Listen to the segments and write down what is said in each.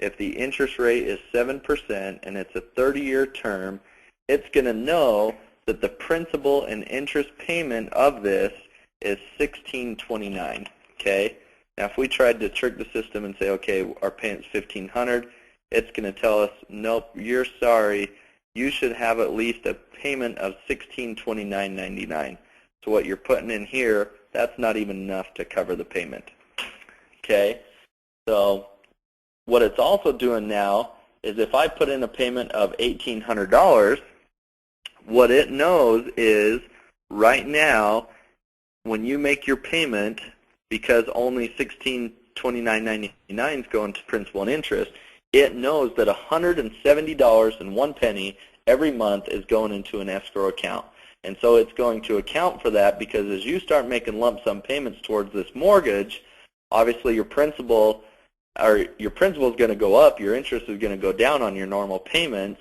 if the interest rate is 7% and it's a 30-year term, it's going to know that the principal and interest payment of this is $1,629. Okay. Now, if we tried to trick the system and say, okay, our payment's $1,500, it's going to tell us, nope, you're sorry. You should have at least a payment of $1,629.99. So what you're putting in here, that's not even enough to cover the payment. Okay. So what it's also doing now is if I put in a payment of $1,800, what it knows is right now when you make your payment, because only $1,629.99 is going to principal and interest, it knows that $170.01 every month is going into an escrow account. And so it's going to account for that because as you start making lump sum payments towards this mortgage, obviously your principal is going to go up, your interest is going to go down on your normal payments,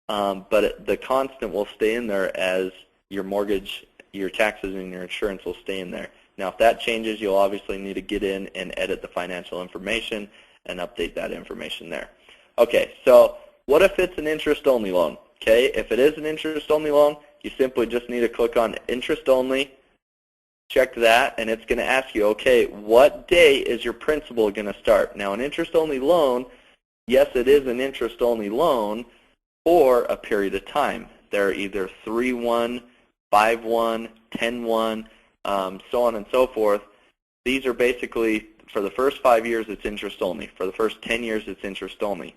but the constant will stay in there as your mortgage, your taxes, and your insurance will stay in there. Now, if that changes, you'll obviously need to get in and edit the financial information and update that information there. Okay, so what if it's an interest-only loan? Okay, if it is an interest-only loan, you simply just need to click on interest-only, check that, and it's going to ask you, okay, what day is your principal going to start? Now, an interest-only loan, yes, it is an interest-only loan for a period of time. They're either 3-1, 5-1, 10-1, so on and so forth. These are basically, for the first 5 years, it's interest only. For the first 10 years, it's interest only.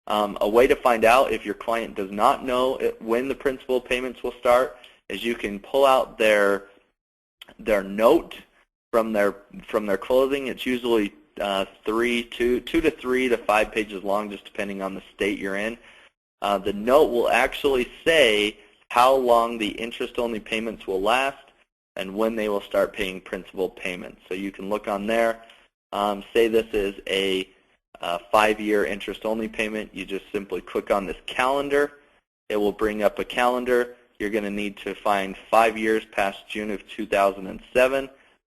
A way to find out if your client does not know when the principal payments will start is you can pull out their note from their closing. It's usually 2 to 3 to 5 pages long, just depending on the state you're in. The note will actually say how long the interest-only payments will last and when they will start paying principal payments. So you can look on there. Say this is a 5-year interest-only payment. You just simply click on this calendar. It will bring up a calendar. You're going to need to find 5 years past June of 2007.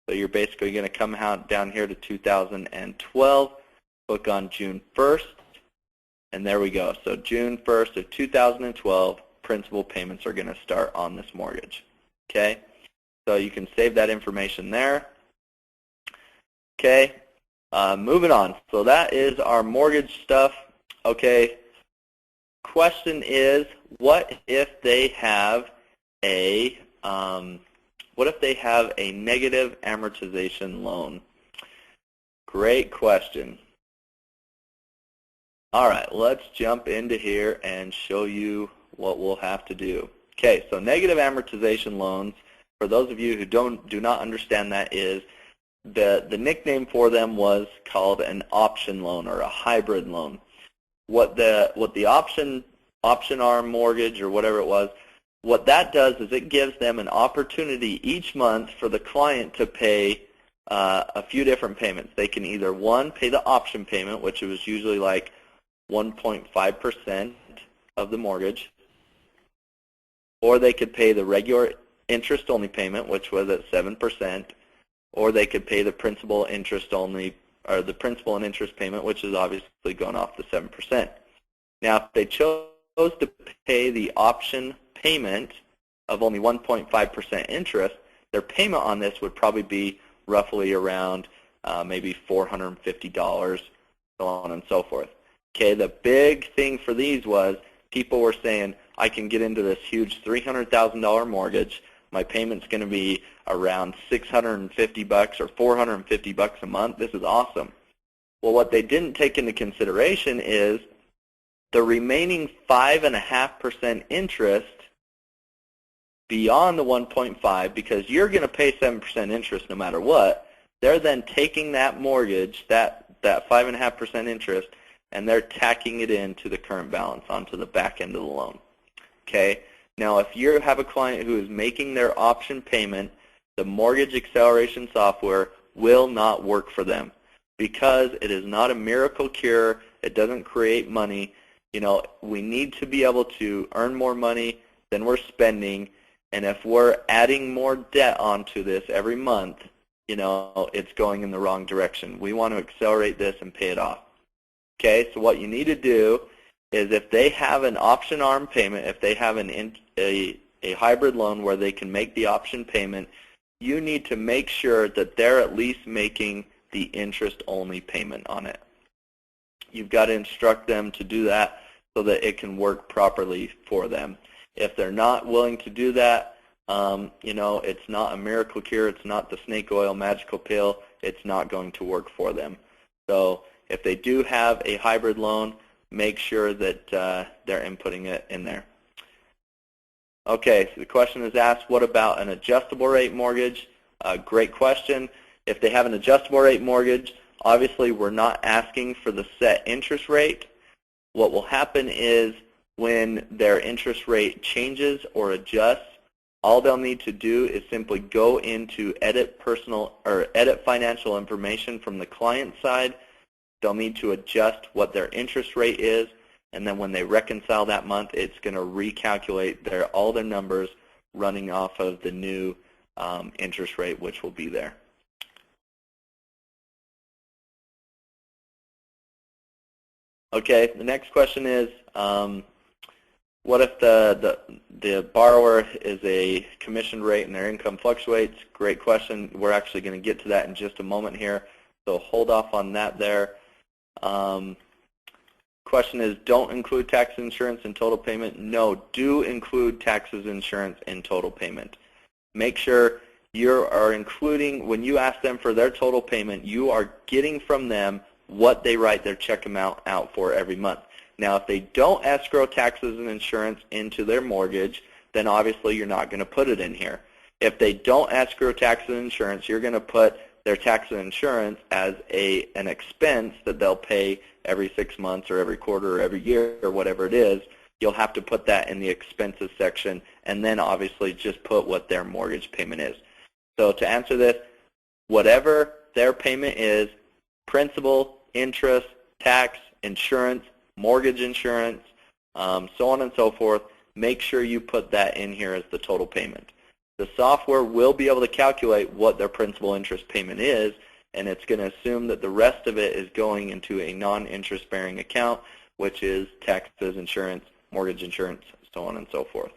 So you're basically going to come down here to 2012, click on June 1st, and there we go. So June 1st of 2012, principal payments are going to start on this mortgage. Okay? So you can save that information there. Okay, moving on. So that is our mortgage stuff. Okay, question is, what if they have a negative amortization loan? Great question. All right, let's jump into here and show you what we'll have to do. Okay, so negative amortization loans, for those of you who do not understand that, is the nickname for them was called an option loan or a hybrid loan. What the option arm mortgage or whatever it was, what that does is it gives them an opportunity each month for the client to pay a few different payments. They can either, one, pay the option payment, which was usually like 1.5% of the mortgage, or they could pay the regular interest-only payment, which was at 7%, or they could pay the principal interest only, or the principal and interest payment, which is obviously going off the 7%. Now, if they chose to pay the option payment of only 1.5% interest, their payment on this would probably be roughly around maybe $450, so on and so forth. Okay, the big thing for these was people were saying, I can get into this huge $300,000 mortgage. My payment's going to be around $650 or $450 a month. This is awesome. Well, what they didn't take into consideration is the remaining 5.5% interest beyond the 1.5, because you're going to pay 7% interest no matter what. They're then taking that mortgage, that 5.5% interest, and they're tacking it into the current balance onto the back end of the loan. Okay. Now, if you have a client who is making their option payment, the mortgage acceleration software will not work for them because it is not a miracle cure. It doesn't create money. You know, we need to be able to earn more money than we're spending, and if we're adding more debt onto this every month, you know, it's going in the wrong direction. We want to accelerate this and pay it off. Okay, so what you need to do is if they have an option arm payment, if they have a hybrid loan where they can make the option payment, you need to make sure that they're at least making the interest-only payment on it. You've got to instruct them to do that so that it can work properly for them. If they're not willing to do that, you know, it's not a miracle cure, it's not the snake oil magical pill, it's not going to work for them. So if they do have a hybrid loan, make sure that they're inputting it in there. Okay, so the question is asked, what about an adjustable rate mortgage? Great question. If they have an adjustable rate mortgage, obviously we're not asking for the set interest rate. What will happen is when their interest rate changes or adjusts, all they'll need to do is simply go into edit financial information from the client side. They'll need to adjust what their interest rate is, and then when they reconcile that month, it's going to recalculate all their numbers running off of the new interest rate, which will be there. Okay, the next question is, what if the borrower is a commission rate and their income fluctuates? Great question. We're actually going to get to that in just a moment here, so hold off on that there. Question is, don't include tax insurance in total payment. No, do include taxes insurance in total payment. Make sure you are including, when you ask them for their total payment, you are getting from them what they write their check amount out for every month. Now, if they don't escrow taxes and insurance into their mortgage, then obviously you're not going to put it in here. If they don't escrow taxes and insurance, you're going to put their tax and insurance as an expense that they'll pay every 6 months or every quarter or every year or whatever it is. You'll have to put that in the expenses section, and then obviously just put what their mortgage payment is. So to answer this, whatever their payment is, principal, interest, tax, insurance, mortgage insurance, so on and so forth, make sure you put that in here as the total payment. The software will be able to calculate what their principal interest payment is, and it's going to assume that the rest of it is going into a non-interest bearing account, which is taxes, insurance, mortgage insurance, so on and so forth.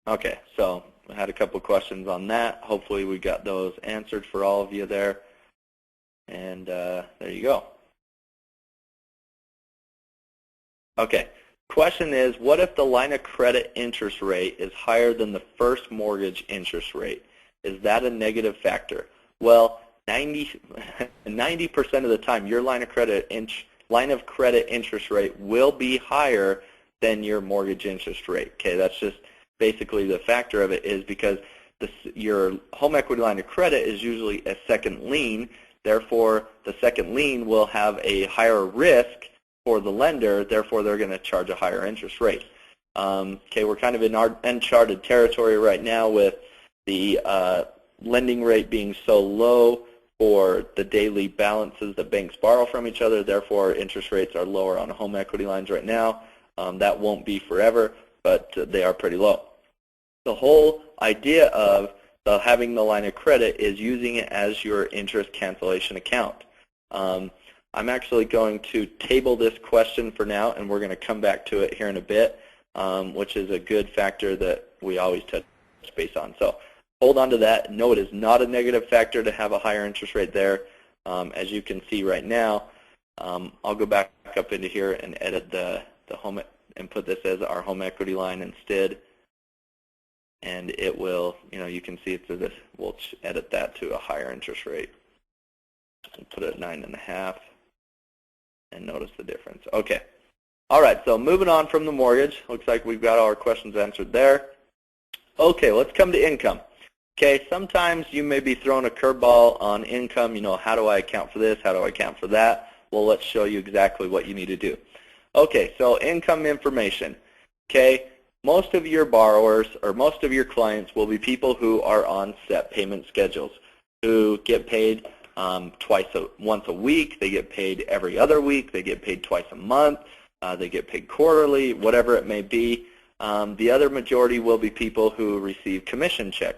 Okay, so I had a couple of questions on that. Hopefully we got those answered for all of you there. And there you go. Okay, question is, what if the line of credit interest rate is higher than the first mortgage interest rate? Is that a negative factor? Well, 90% of the time, your line of credit interest rate will be higher than your mortgage interest rate. Okay, that's just basically the factor of it is because your home equity line of credit is usually a second lien. Therefore, the second lien will have a higher risk for the lender. Therefore, they're going to charge a higher interest rate. Okay, we're kind of in our uncharted territory right now with the lending rate being so low for the daily balances that banks borrow from each other. Therefore, interest rates are lower on home equity lines right now. That won't be forever, but they are pretty low. The whole idea of having the line of credit is using it as your interest cancellation account. I'm actually going to table this question for now, and we're going to come back to it here in a bit, which is a good factor that we always touch base on. So hold on to that. No, it is not a negative factor to have a higher interest rate there. As you can see right now, I'll go back up into here and edit the home and put this as our home equity line instead. And it will, you can see it to this. We'll edit that to a higher interest rate and put it at 9.5. And notice the difference. Okay. All right, so moving on from the mortgage. Looks like we've got all our questions answered there. Okay, let's come to income. Okay, sometimes you may be throwing a curveball on income. How do I account for this? How do I account for that? Well, let's show you exactly what you need to do. Okay, so income information. Okay, most of your borrowers or most of your clients will be people who are on set payment schedules, who get paid once a week, they get paid every other week, they get paid twice a month, they get paid quarterly, whatever it may be. The other majority will be people who receive commission checks.